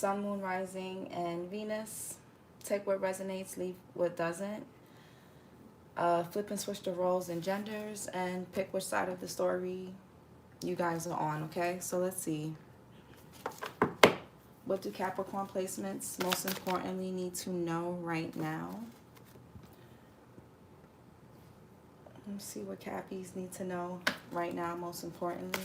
Sun, Moon, Rising, and Venus. Take what resonates, leave what doesn't. Flip and switch the roles and genders, and pick which side of the story you guys are on, okay? So let's see. What do Capricorn placements most importantly need to know right now? Let's see what Cappies need to know right now most importantly.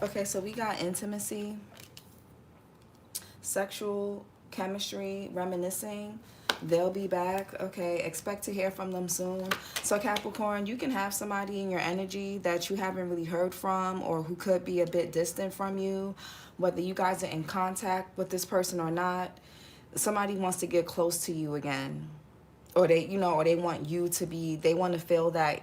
Okay, so we got intimacy, sexual chemistry, reminiscing. They'll be back. Okay, expect to hear from them soon. So Capricorn, you can have somebody in your energy that you haven't really heard from, or who could be a bit distant from you, whether you guys are in contact with this person or not. Somebody wants to get close to you again, or they, you know, or they want you to be, they want to feel that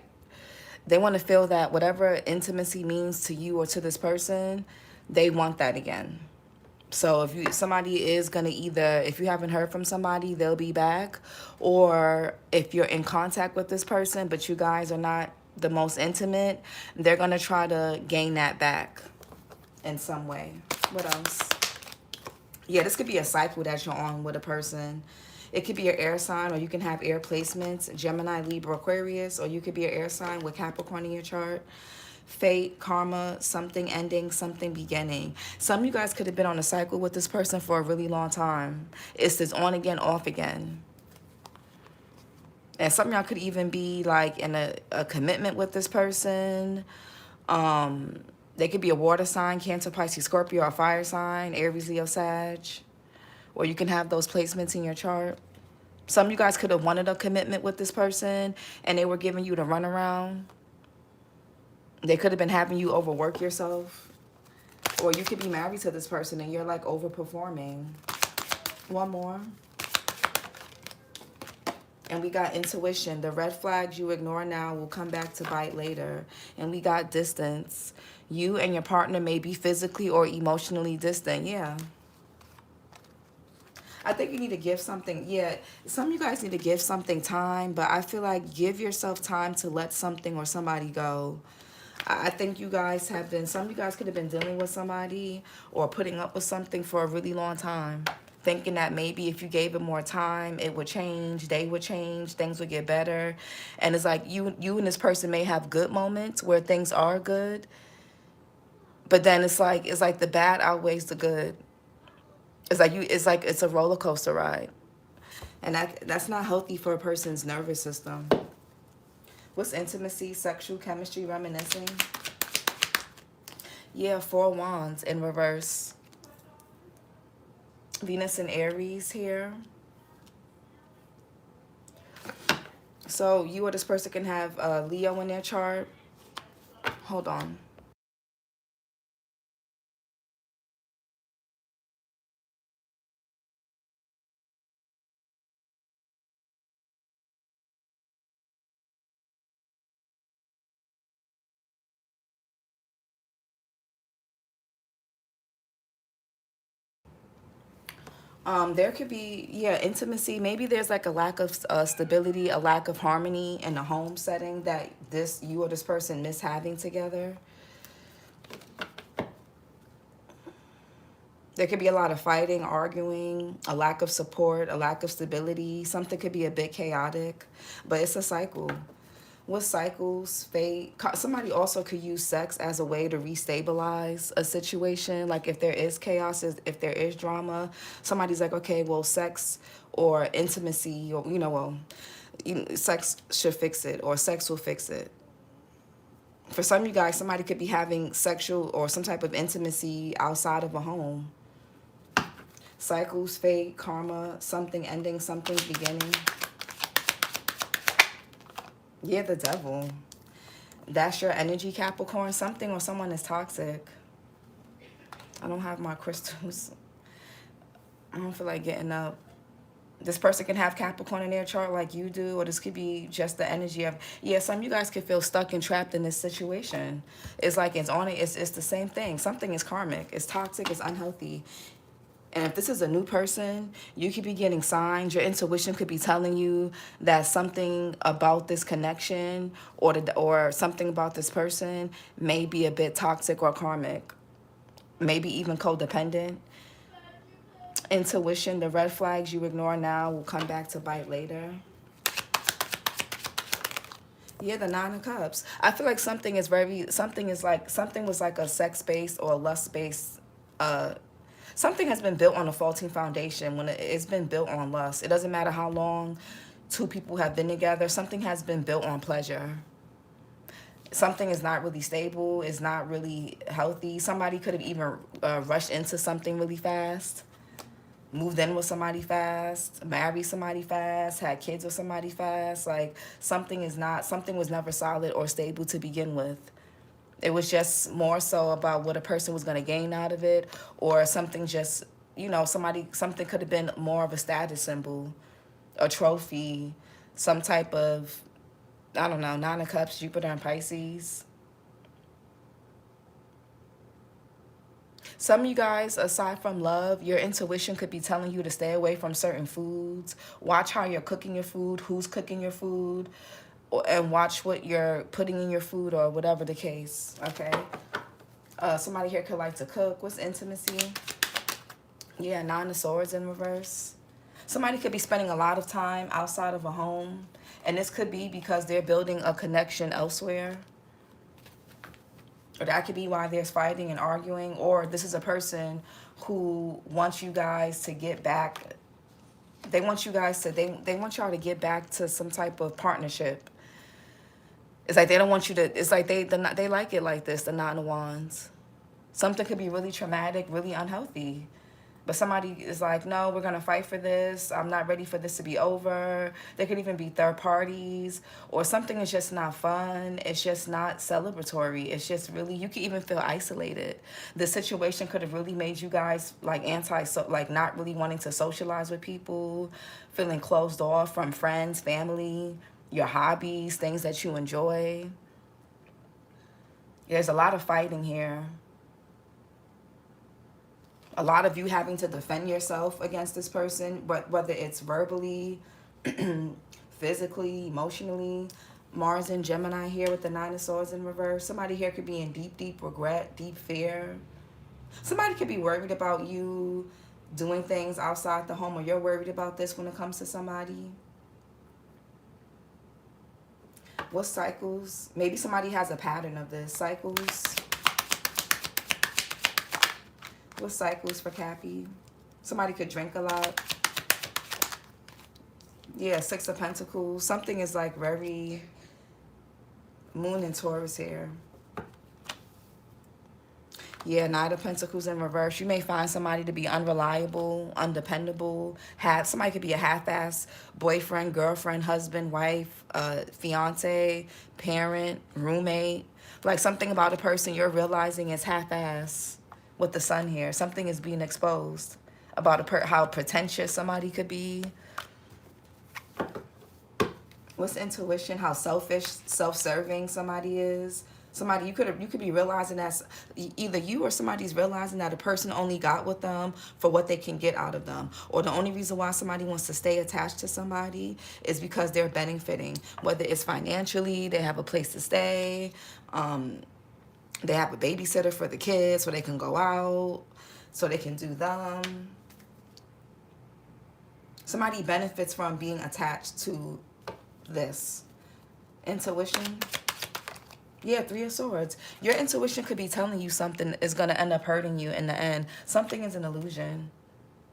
whatever intimacy means to you or to this person, they want that again. So if somebody is going to either, if you haven't heard from somebody, they'll be back. Or if you're in contact with this person, but you guys are not the most intimate, they're going to try to gain that back in some way. What else? Yeah, this could be a cycle that you're on with a person. It could be your air sign, or you can have air placements, Gemini, Libra, Aquarius, or you could be an air sign with Capricorn in your chart. Fate, karma, something ending, something beginning. Some of you guys could have been on a cycle with this person for a really long time. It's this on again, off again. And some of y'all could even be like in a commitment with this person. They could be a water sign, Cancer, Pisces, Scorpio, or fire sign, Aries, Leo, Sag. Or you can have those placements in your chart. Some of you guys could have wanted a commitment with this person and they were giving you the runaround. They could have been having you overwork yourself. Or you could be married to this person and you're like overperforming. One more. And we got intuition. The red flags you ignore now will come back to bite later. And we got distance. You and your partner may be physically or emotionally distant. Yeah. I think you need to give something. Yeah, some of you guys need to give something time. But I feel like give yourself time to let something or somebody go. I think you guys have been, some of you guys could have been dealing with somebody or putting up with something for a really long time, thinking that maybe if you gave it more time, it would change, they would change, things would get better. And it's like you and this person may have good moments where things are good, but then it's like the bad outweighs the good. It's like it's a roller coaster ride. And that's not healthy for a person's nervous system. What's intimacy, sexual chemistry, reminiscing? Yeah, 4 wands in reverse. Venus and Aries here. So you or this person can have Leo in their chart. Hold on. There could be, yeah, intimacy. Maybe there's like a lack of stability, a lack of harmony in the home setting that you or this person miss having together. There could be a lot of fighting, arguing, a lack of support, a lack of stability. Something could be a bit chaotic, but it's a cycle. With cycles, fate, somebody also could use sex as a way to restabilize a situation. Like if there is chaos, if there is drama, somebody's like, okay, well, sex or intimacy, or, sex should fix it, or sex will fix it. For some of you guys, somebody could be having sexual or some type of intimacy outside of a home. Cycles, fate, karma, something ending, something beginning. Yeah, the devil. That's your energy, Capricorn. Something or someone is toxic. I don't have my crystals. I don't feel like getting up. This person can have Capricorn in their chart like you do, or this could be just the energy of, yeah, some of you guys could feel stuck and trapped in this situation. It's like it's the same thing. Something is karmic. It's toxic. It's unhealthy. And if this is a new person, you could be getting signs. Your intuition could be telling you that something about this connection or something about this person may be a bit toxic or karmic, maybe even codependent. Intuition, the red flags you ignore now will come back to bite later. Yeah, the Nine of Cups. I feel like something was like a sex-based or lust-based, something has been built on a faulty foundation. When it's been built on lust, it doesn't matter how long two people have been together, something has been built on pleasure. Something is not really stable, is not really healthy. Somebody could have even rushed into something really fast, moved in with somebody fast, married somebody fast, had kids with somebody fast. Like something was never solid or stable to begin with. It was just more so about what a person was going to gain out of it, or something just, something could have been more of a status symbol, a trophy, some type of, I don't know, Nine of Cups, Jupiter and Pisces. Some of you guys, aside from love, your intuition could be telling you to stay away from certain foods. Watch how you're cooking your food, who's cooking your food, and watch what you're putting in your food or whatever the case, okay? Somebody here could like to cook. What's intimacy? Yeah, Nine of Swords in reverse. Somebody could be spending a lot of time outside of a home, and this could be because they're building a connection elsewhere. Or that could be why there's fighting and arguing. Or this is a person who wants you guys to get back. They want you guys to, they want y'all to get back to some type of partnership. It's like they don't want you to, it's like they like it like this, the Nine of Wands. Something could be really traumatic, really unhealthy. But somebody is like, no, we're going to fight for this. I'm not ready for this to be over. There could even be third parties. Or something is just not fun. It's just not celebratory. It's just really, you could even feel isolated. The situation could have really made you guys like not really wanting to socialize with people. Feeling closed off from friends, family, your hobbies, things that you enjoy. There's a lot of fighting here. A lot of you having to defend yourself against this person, but whether it's verbally, physically, emotionally. Mars and Gemini here with the Nine of Swords in reverse. Somebody here could be in deep, deep regret, deep fear. Somebody could be worried about you doing things outside the home, or you're worried about this when it comes to somebody. What cycles? Maybe somebody has a pattern of this. Cycles. What cycles for Cappy? Somebody could drink a lot. Yeah, Six of Pentacles. Something is like very Moon and Taurus here. Yeah, Knight of Pentacles in reverse. You may find somebody to be unreliable, undependable. Somebody could be a half-ass boyfriend, girlfriend, husband, wife, fiance, parent, roommate. Like something about a person you're realizing is half-ass. With the sun here, something is being exposed about how pretentious somebody could be. What's intuition? How selfish, self-serving somebody is. Somebody you could be realizing that either you or somebody's realizing that a person only got with them for what they can get out of them, or the only reason why somebody wants to stay attached to somebody is because they're benefiting. Whether it's financially, they have a place to stay. They have a babysitter for the kids so they can go out, so they can do them. Somebody benefits from being attached to this. Intuition. Yeah, Three of Swords. Your intuition could be telling you something is going to end up hurting you in the end. Something is an illusion.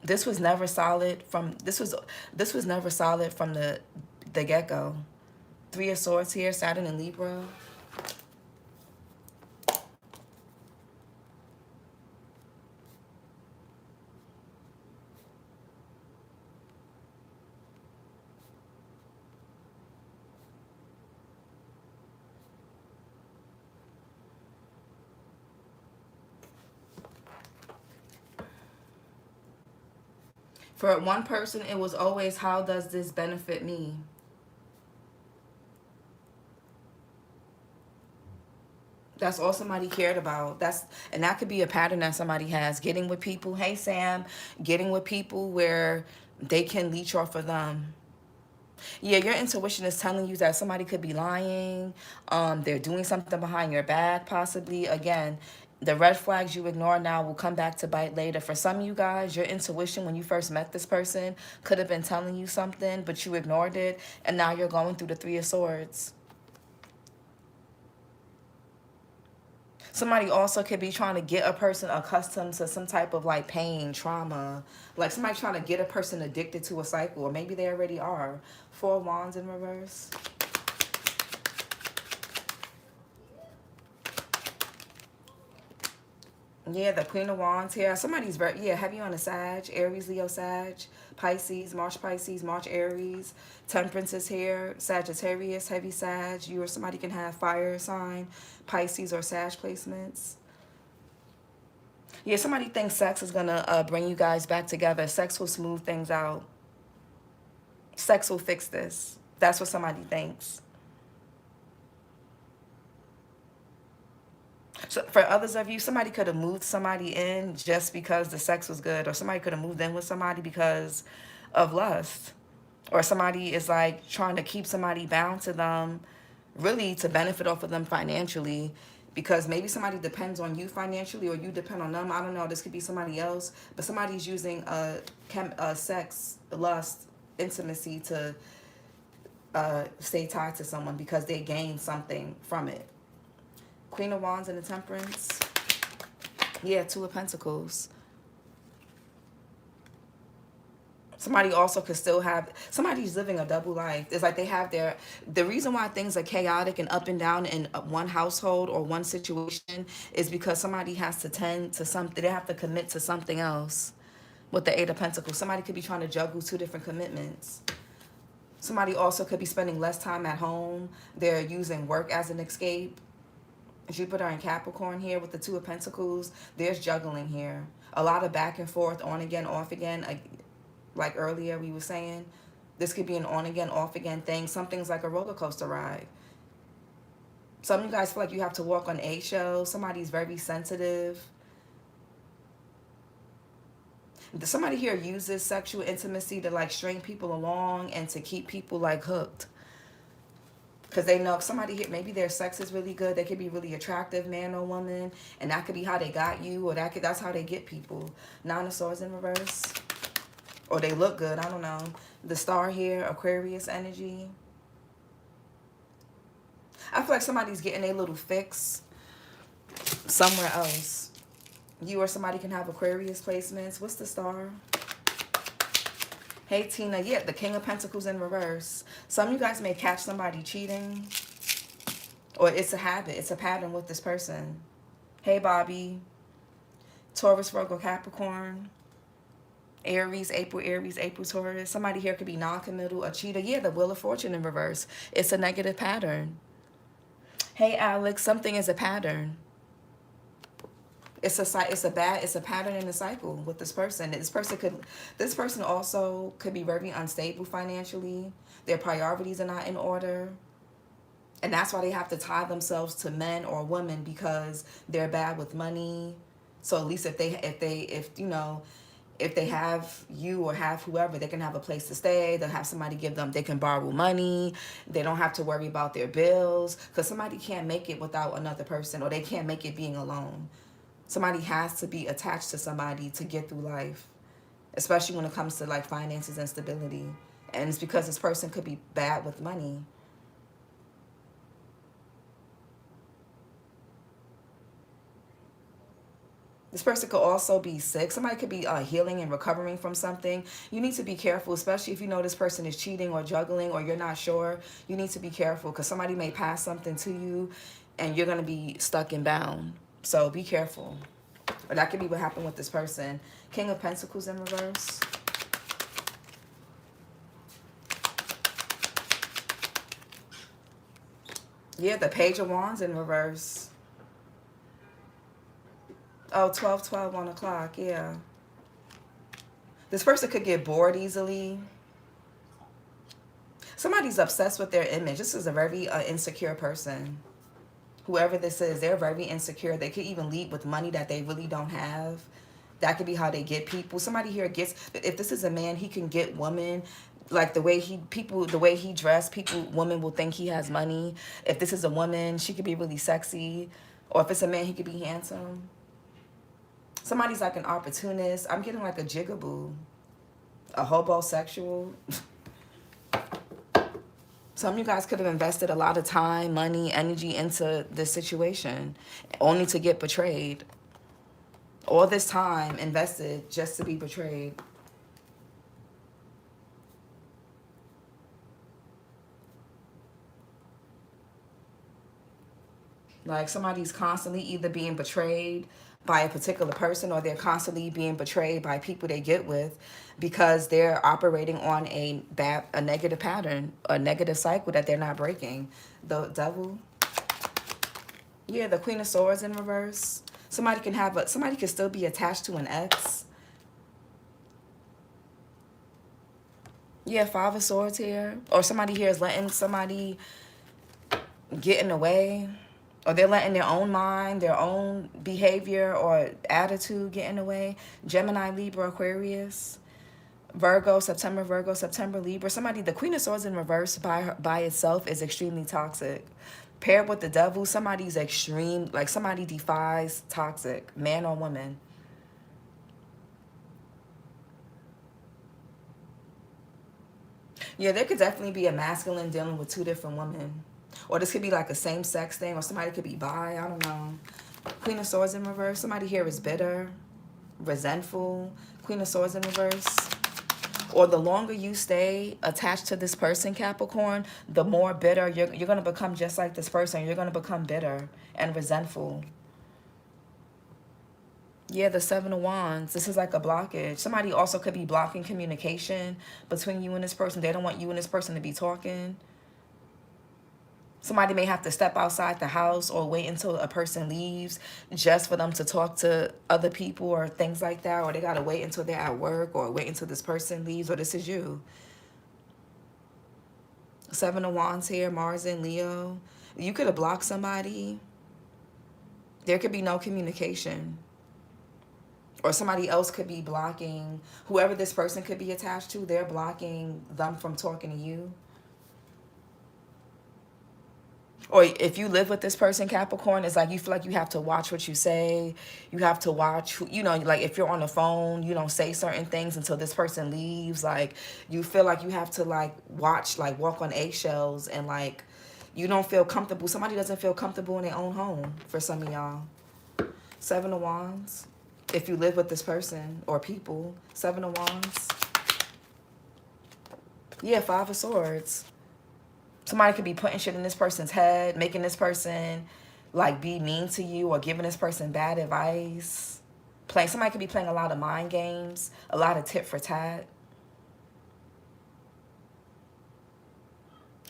This was never solid from the get-go. Three of Swords here, Saturn and Libra. For one person, it was always, how does this benefit me? That's all somebody cared about. And that could be a pattern that somebody has. Getting with people. Hey, Sam. Getting with people where they can leech off of them. Yeah, your intuition is telling you that somebody could be lying. They're doing something behind your back, possibly. Again, the red flags you ignore now will come back to bite later. For some of you guys, your intuition when you first met this person could have been telling you something, but you ignored it, and now you're going through the Three of Swords. Somebody also could be trying to get a person accustomed to some type of like pain, trauma. Like somebody trying to get a person addicted to a cycle, or maybe they already are. Four of Wands in reverse. Yeah, the Queen of Wands here. Somebody's very, yeah, heavy on the Sag. Aries, Leo, Sag. Pisces, March, Aries. Temperance is here. Sagittarius, heavy Sag. You or somebody can have fire sign, Pisces or Sag placements. Yeah, somebody thinks sex is going to bring you guys back together. Sex will smooth things out. Sex will fix this. That's what somebody thinks. So for others of you, somebody could have moved somebody in just because the sex was good, or somebody could have moved in with somebody because of lust, or somebody is like trying to keep somebody bound to them, really to benefit off of them financially, because maybe somebody depends on you financially or you depend on them. I don't know. This could be somebody else, but somebody's using sex, lust, intimacy to stay tied to someone because they gain something from it. Queen of Wands and the Temperance. Yeah, Two of Pentacles. Somebody also could still have, somebody's living a double life. It's like they have the reason why things are chaotic and up and down in one household or one situation is because somebody has to tend to something. They have to commit to something else. With the Eight of Pentacles, somebody could be trying to juggle two different commitments. Somebody also could be spending less time at home. They're using work as an escape. Jupiter and Capricorn here with the Two of Pentacles. There's juggling here. A lot of back and forth, on again, off again. Like earlier we were saying, this could be an on again, off again thing. Something's like a roller coaster ride. Some of you guys feel like you have to walk on eggshells. Somebody's very sensitive. Somebody here uses sexual intimacy to like string people along and to keep people like hooked. Because they know if somebody here, maybe their sex is really good. They could be really attractive, man or woman. And that could be how they got you, or that's how they get people. Nine of Swords in reverse. Or they look good, I don't know. The Star here, Aquarius energy. I feel like somebody's getting a little fix somewhere else. You or somebody can have Aquarius placements. What's the Star? Hey, Tina. Yeah, the King of Pentacles in reverse. Some of you guys may catch somebody cheating. Or it's a habit. It's a pattern with this person. Hey, Bobby. Taurus, Virgo, Capricorn. Aries, April, Taurus. Somebody here could be non-committal, a cheater. Yeah, the Wheel of Fortune in reverse. It's a negative pattern. Hey, Alex. Something is a pattern. It's a pattern in the cycle with this person. This person also could be very unstable financially. Their priorities are not in order. And that's why they have to tie themselves to men or women, because they're bad with money. So at least if they have you or have whoever, they can have a place to stay. They'll have somebody give them, they can borrow money. They don't have to worry about their bills, because somebody can't make it without another person, or they can't make it being alone. Somebody has to be attached to somebody to get through life, especially when it comes to like finances and stability. And it's because this person could be bad with money. This person could also be sick. Somebody could be healing and recovering from something. You need to be careful, especially if you know this person is cheating or juggling, or you're not sure. You need to be careful, because somebody may pass something to you and you're going to be stuck and bound. So be careful. Or that could be what happened with this person. King of Pentacles in reverse. Yeah, the Page of Wands in reverse. Oh, 12, 1 o'clock, yeah. This person could get bored easily. Somebody's obsessed with their image. This is a very insecure person. Whoever this is, they're very insecure. They could even lead with money that they really don't have. That could be how they get people. Somebody here gets, if this is a man, he can get women. Like the way he dressed, women will think he has money. If this is a woman, she could be really sexy. Or if it's a man, he could be handsome. Somebody's like an opportunist. I'm getting like a jigaboo. A hobosexual. Some of you guys could have invested a lot of time, money, energy into this situation, only to get betrayed. All this time invested just to be betrayed. Like somebody's constantly either being betrayed by a particular person, or they're constantly being betrayed by people they get with, because they're operating on a negative pattern, a negative cycle that they're not breaking. The devil. Yeah, the Queen of Swords in reverse. Somebody can still be attached to an ex. Yeah, Five of Swords here. Or somebody here is letting somebody get in the way. Or they're letting their own mind, their own behavior or attitude get in the way. Gemini, Libra, Aquarius. Virgo, September, Libra. The Queen of Swords in reverse by itself is extremely toxic. Paired with the devil, somebody's extreme, like somebody defies toxic, man or woman. Yeah, there could definitely be a masculine dealing with two different women. Or this could be like a same-sex thing, or somebody could be bi, I don't know. Queen of Swords in reverse. Somebody here is bitter, resentful. Queen of Swords in reverse. Or the longer you stay attached to this person, Capricorn, the more bitter you're going to become, just like this person. You're going to become bitter and resentful. Yeah, the Seven of Wands. This is like a blockage. Somebody also could be blocking communication between you and this person. They don't want you and this person to be talking. Somebody may have to step outside the house or wait until a person leaves just for them to talk to other people or things like that. Or they got to wait until they're at work, or wait until this person leaves, or this is you. Seven of Wands here, Mars and Leo. You could have blocked somebody. There could be no communication. Or somebody else could be blocking, whoever this person could be attached to, they're blocking them from talking to you. Or if you live with this person, Capricorn, it's like you feel like you have to watch what you say. You have to watch, like if you're on the phone, you don't say certain things until this person leaves. Like you feel like you have to like watch, like walk on eggshells, and like you don't feel comfortable. Somebody doesn't feel comfortable in their own home for some of y'all. Seven of Wands. If you live with this person or people. Seven of Wands. Yeah, Five of Swords. Somebody could be putting shit in this person's head, making this person like be mean to you, or giving this person bad advice. Somebody could be playing a lot of mind games, a lot of tit for tat.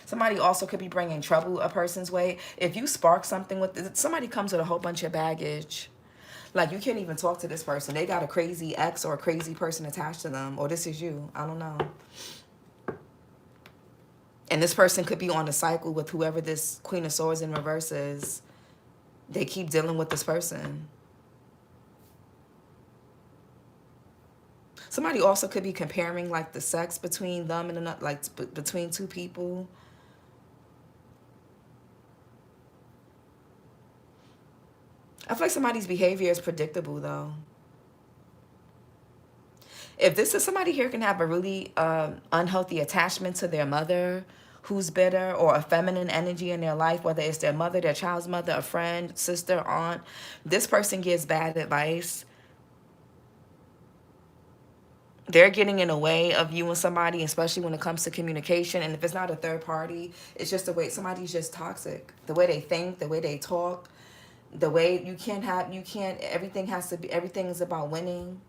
Somebody also could be bringing trouble a person's way. If you spark something with this, somebody comes with a whole bunch of baggage. Like you can't even talk to this person. They got a crazy ex or a crazy person attached to them. Or this is you. I don't know. And this person could be on a cycle with whoever this Queen of Swords in reverse is. They keep dealing with this person. Somebody also could be comparing like the sex between them and between two people. I feel like somebody's behavior is predictable though. If this is somebody here, can have a really unhealthy attachment to their mother who's bitter, or a feminine energy in their life, whether it's their mother, their child's mother, a friend, sister, aunt. This person gives bad advice. They're getting in the way of you and somebody, especially when it comes to communication. And if it's not a third party, it's just the way somebody's just toxic. The way they think, the way they talk, the way everything is about winning.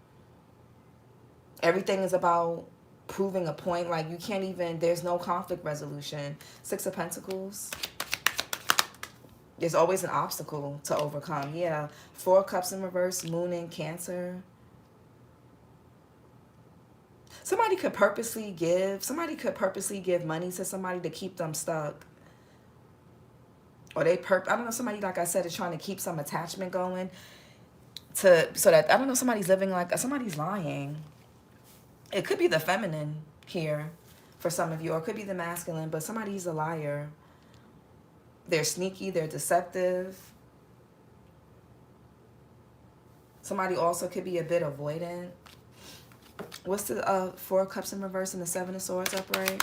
Everything is about proving a point. Like you can't even, there's no conflict resolution. Six of Pentacles. There's always an obstacle to overcome. Yeah. Four of Cups in reverse, Moon in Cancer. Somebody could purposely give money to somebody to keep them stuck. Or I don't know, somebody, like I said, is trying to keep some attachment going so that, I don't know, somebody's living like, somebody's lying. It could be the feminine here for some of you, or it could be the masculine, but somebody's a liar. They're sneaky, they're deceptive. Somebody also could be a bit avoidant. What's the 4 of Cups in reverse and the 7 of Swords upright?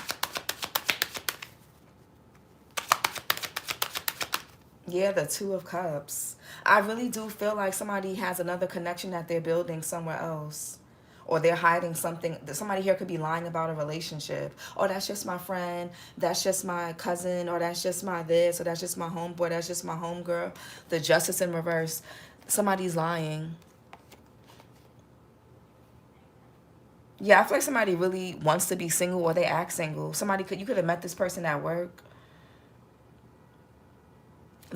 Yeah, the 2 of Cups. I really do feel like somebody has another connection that they're building somewhere else. Or they're hiding something. Somebody here could be lying about a relationship. Oh, that's just my friend. That's just my cousin. Or that's just my this. Or that's just my homeboy. That's just my homegirl. The Justice in reverse. Somebody's lying. Yeah, I feel like somebody really wants to be single or they act single. You could have met this person at work.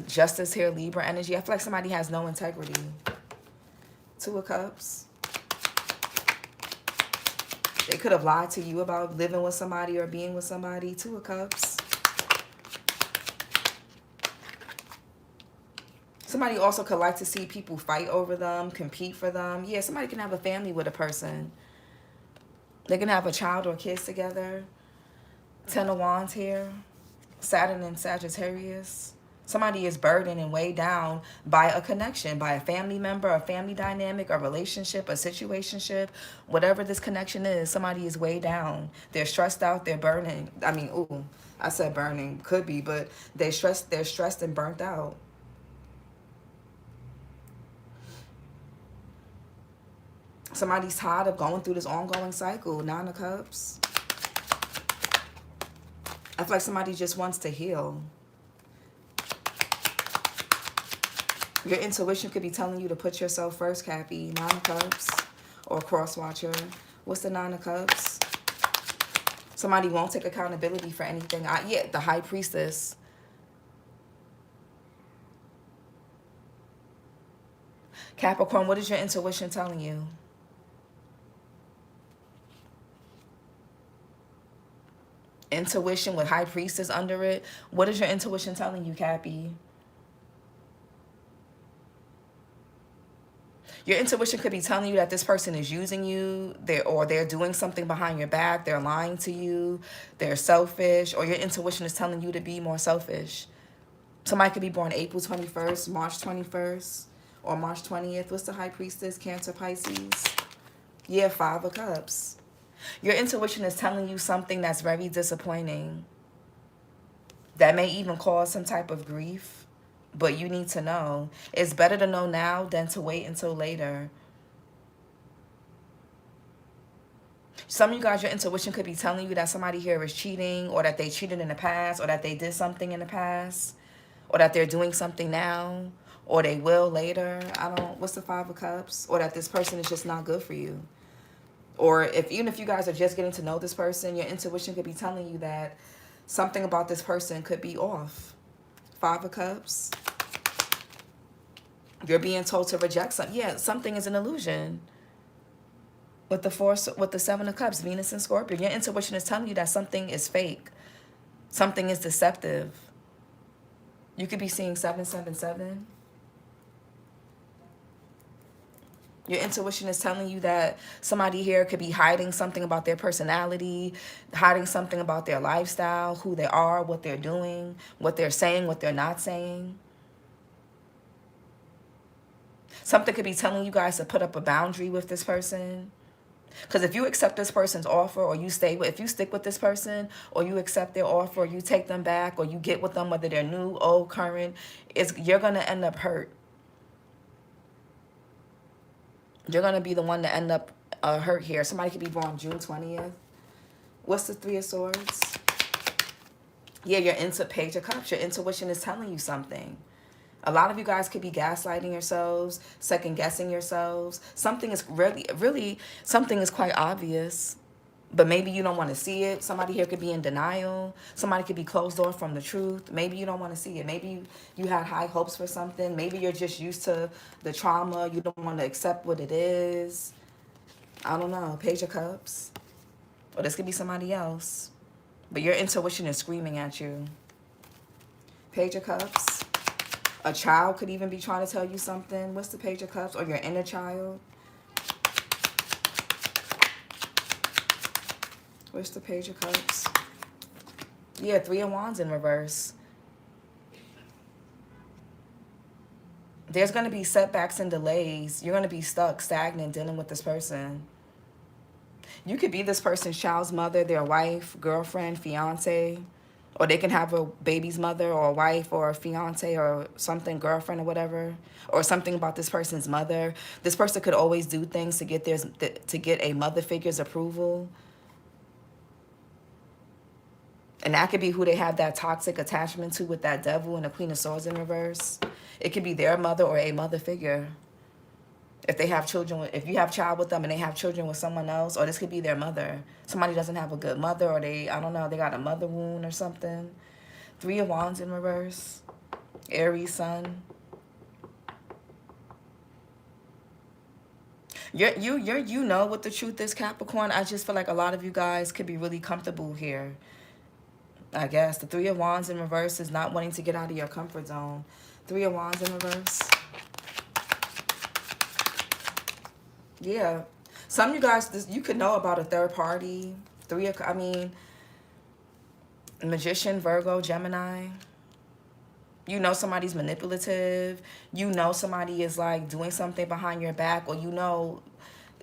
Justice here, Libra energy. I feel like somebody has no integrity. 2 of Cups. They could have lied to you about living with somebody or being with somebody. 2 of Cups. Somebody also could like to see people fight over them, compete for them. Yeah, somebody can have a family with a person. They can have a child or kids together. 10 of Wands here. Saturn and Sagittarius. Somebody is burdened and weighed down by a connection, by a family member, a family dynamic, a relationship, a situationship, whatever this connection is. Somebody is weighed down. They're stressed out. They're burning. I mean, ooh, I said burning. Could be, but they're stressed and burnt out. Somebody's tired of going through this ongoing cycle. 9 of Cups. I feel like somebody just wants to heal. Your intuition could be telling you to put yourself first, Cappy. 9 of Cups. Or cross watcher. What's the 9 of Cups? Somebody won't take accountability for anything. Yeah, the High Priestess. Capricorn, what is your intuition telling you? Intuition with High Priestess under it. What is your intuition telling you, Cappy? Your intuition could be telling you that this person is using you, they're doing something behind your back, they're lying to you, they're selfish, or your intuition is telling you to be more selfish. Somebody could be born April 21st, March 21st, or March 20th. What's the High Priestess? Cancer, Pisces. Yeah, 5 of Cups. Your intuition is telling you something that's very disappointing, that may even cause some type of grief. But you need to know. It's better to know now than to wait until later. Some of you guys, your intuition could be telling you that somebody here is cheating, or that they cheated in the past, or that they did something in the past, or that they're doing something now, or they will later. What's the 5 of Cups? Or that this person is just not good for you. Or even if you guys are just getting to know this person, your intuition could be telling you that something about this person could be off. 5 of Cups. You're being told to reject something. Yeah, something is an illusion. With the 7 of Cups, Venus and Scorpio, your intuition is telling you that something is fake. Something is deceptive. You could be seeing 777. Your intuition is telling you that somebody here could be hiding something about their personality, hiding something about their lifestyle, who they are, what they're doing, what they're saying, what they're not saying. Something could be telling you guys to put up a boundary with this person. Because if you accept this person's offer, or if you stick with this person, or you accept their offer, or you take them back, or you get with them, whether they're new, old, current, you're going to end up hurt. You're going to be the one to end up hurt here. Somebody could be born June 20th. What's the 3 of Swords? Yeah, Page of Cups. Your intuition is telling you something. A lot of you guys could be gaslighting yourselves, second-guessing yourselves. Something is something is quite obvious, but maybe you don't want to see it. Somebody here could be in denial. Somebody could be closed off from the truth. Maybe you don't want to see it. Maybe you had high hopes for something. Maybe you're just used to the trauma. You don't want to accept what it is. I don't know. Page of Cups. Or this could be somebody else. But your intuition is screaming at you. Page of Cups. A child could even be trying to tell you something. What's the Page of Cups? Or your inner child. What's the Page of Cups? Yeah, Three of Wands in reverse. There's going to be setbacks and delays. You're going to be stuck, stagnant, dealing with this person. You could be this person's child's mother, their wife, girlfriend, fiance, or they can have a baby's mother or a wife or a fiance or something, girlfriend or whatever, or something about this person's mother. This person could always do things to get a mother figure's approval. And that could be who they have that toxic attachment to with that devil and the Queen of Swords in reverse. It could be their mother or a mother figure. If they have children, if you have a child with them and they have children with someone else, or this could be their mother. Somebody doesn't have a good mother, or they, I don't know, they got a mother wound or something. Three of Wands in reverse. Aries sun. You know what the truth is, Capricorn. I just feel like a lot of you guys could be really comfortable here. I guess the Three of Wands in reverse is not wanting to get out of your comfort zone. Three of Wands in reverse. Yeah. Some of you guys, you could know about a third party. Magician, Virgo, Gemini. You know somebody's manipulative. You know somebody is like doing something behind your back, or you know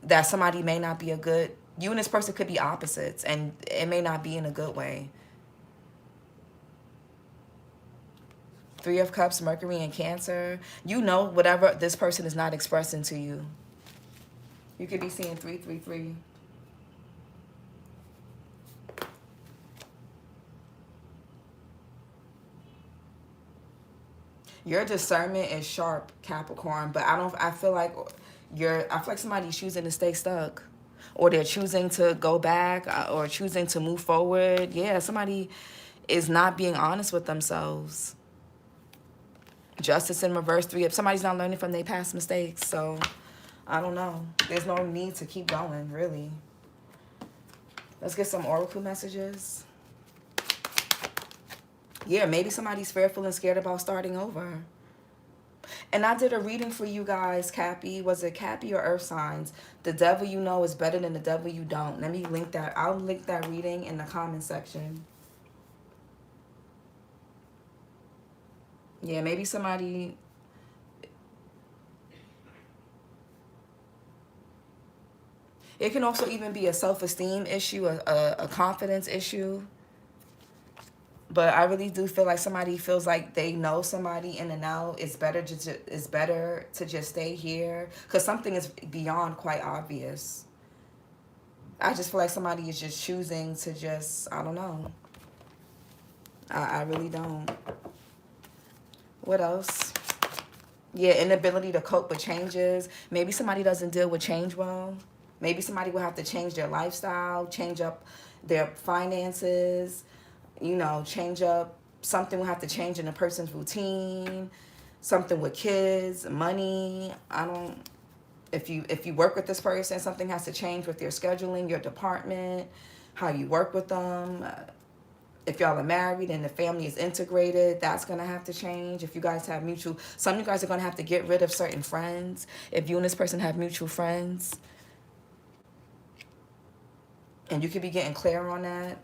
that somebody may not be a good, you and this person could be opposites, and it may not be in a good way. Three of Cups, Mercury and Cancer. You know whatever this person is not expressing to you. You could be seeing 333. Your discernment is sharp, Capricorn, but I feel like somebody's choosing to stay stuck, or they're choosing to go back, or choosing to move forward. Yeah, somebody is not being honest with themselves. Justice in reverse, somebody's not learning from their past mistakes. So I don't know, there's no need to keep going, really. Let's get some oracle messages. Yeah, maybe somebody's fearful and scared about starting over. And I did a reading for you guys, Cappy. Was it Cappy or Earth signs? The devil you know is better than the devil you don't. Let me link that. I'll link that reading in the comment section. Yeah, maybe somebody... It can also even be a self-esteem issue, a confidence issue. But I really do feel like somebody feels like they know somebody in and out. It's better to just stay here, because something is beyond quite obvious. I just feel like somebody is just choosing to just, I don't know. I really don't. What else? Yeah, inability to cope with changes. Maybe somebody doesn't deal with change well. Maybe somebody will have to change their lifestyle, change up their finances, you know, change up. Something will have to change in a person's routine. Something with kids, money. If you work with this person, something has to change with your scheduling, your department, how you work with them. If y'all are married and the family is integrated, that's going to have to change. If you guys have some of you guys are going to have to get rid of certain friends. If you and this person have mutual friends. And you could be getting clear on that.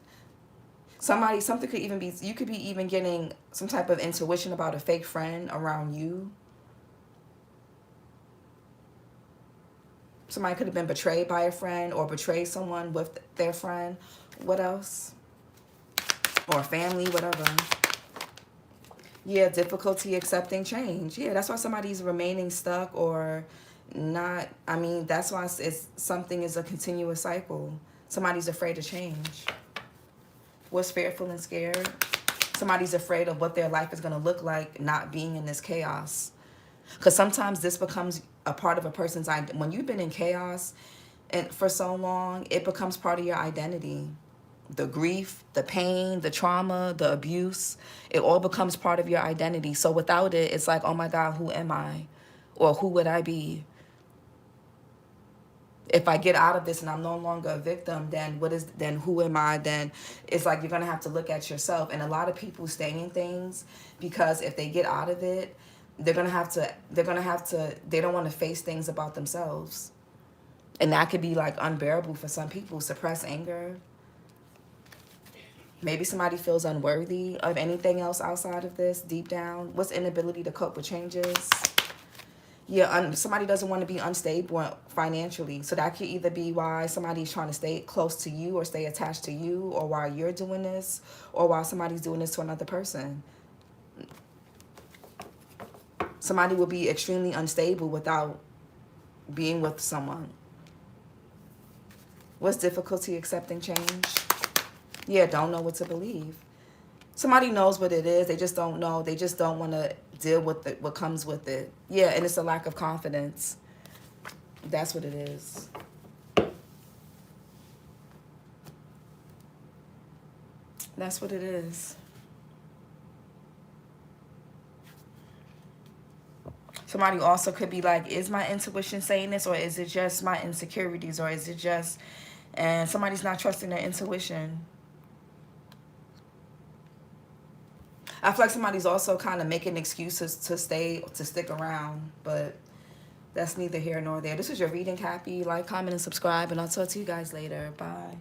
Something could even be, you could be even getting some type of intuition about a fake friend around you. Somebody could have been betrayed by a friend, or betrayed someone with their friend. What else? Or family, whatever. Yeah, difficulty accepting change. Yeah, that's why somebody's remaining stuck or not. I mean, that's why something is a continuous cycle. Somebody's afraid of change. Was fearful and scared. Somebody's afraid of what their life is going to look like not being in this chaos. Because sometimes this becomes a part of a person's identity. When you've been in chaos and for so long, it becomes part of your identity. The grief, the pain, the trauma, the abuse, it all becomes part of your identity. So without it, it's like, oh my God, who am I? Or who would I be? If I get out of this and I'm no longer a victim, then who am I? Then it's like you're going to have to look at yourself. And a lot of people stay in things because if they get out of it, They're gonna have to, they don't want to face things about themselves. And that could be like unbearable for some people. Suppress anger. Maybe somebody feels unworthy of anything else outside of this deep down. What's inability to cope with changes? Yeah, somebody doesn't want to be unstable financially. So that could either be why somebody's trying to stay close to you or stay attached to you, or why you're doing this, or why somebody's doing this to another person. Somebody will be extremely unstable without being with someone. What's difficulty accepting change? Yeah, don't know what to believe. Somebody knows what it is. They just don't know. They just don't want to deal with it, what comes with it. Yeah, and it's a lack of confidence. That's what it is. That's what it is. Somebody also could be like, is my intuition saying this, or is it just my insecurities, or is it just, and somebody's not trusting their intuition. I feel like somebody's also kind of making excuses to stick around, but that's neither here nor there. This is your reading, Cappy. Like, comment, and subscribe, and I'll talk to you guys later. Bye.